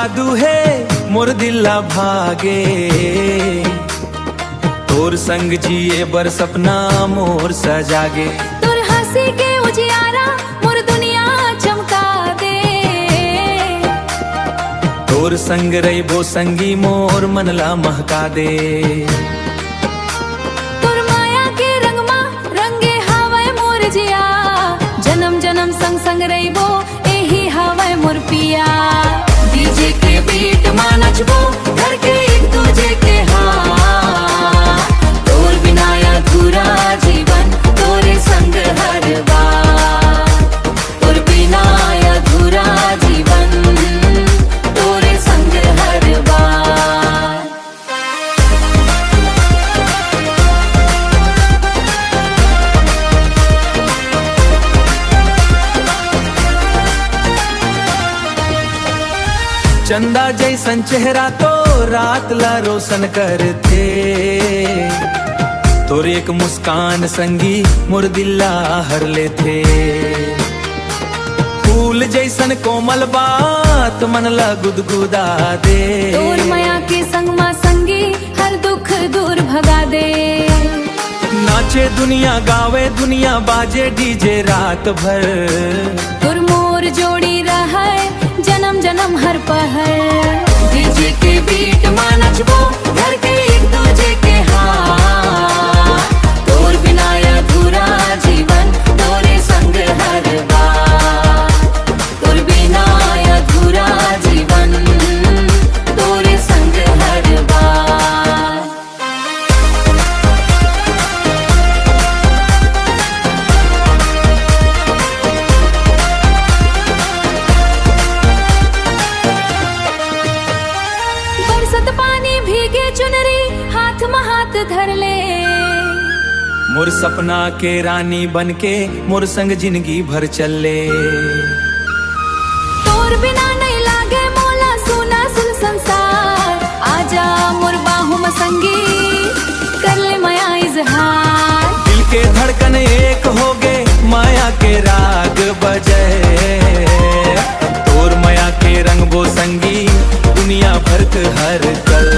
जादू है मोर दिला भागे, तोर संग जिए बर सपना मोर सजागे। तोर हंसी के उजियारा मोर दुनिया चमका दे, तोर संग रहिबो संगी मोर मनला महका दे। तोर माया के रंगमा रंगे हवै मोर जिया, जन्म जन्म संग संग रहिबो एही हवै मोर पिया। डीजे के बीट मा नचबो घर के एक दूजे के हाथ, तोर बिना अधूरा जीवन तोरे संग हर बार, तोर बिना अधूरा जीवन तोरे संग हर बार। चंदा जैसन चेहरा तो रात ला रोशन करते, तोर एक मुस्कान संगी मोर दिला हर लेते। फूल जैसन कोमल बात मन ला गुदगुदा दे, तोर माया के संग मा संगी हर दुख दूर भगा दे। नाचे दुनिया गावे दुनिया बाजे डीजे रात भर, तोर मोर जोड़ी रहे जन्म जन्म हर पहर। डीजे के बीट मा नचबो घर के एक दूजे के हाथ, तोर बिना अधूरा जीवन तोरे संग हर बार, तोर बिना अधूरा जीवन तोरे संग हर बार। बरसत पानी भीगे चुनरी हाथ में हाथ धर ले, मोर सपना के रानी बनके मोर संग जिंदगी भर चले। तोर बिना नहीं लागे मोला सुना सुन संसार, आजा मोर बाहु में संगी कर ले माया इजहार। दिल के धड़कन एक हो गए माया के राग बजे, तोर माया के रंग वो संगी दुनिया भर हर कल।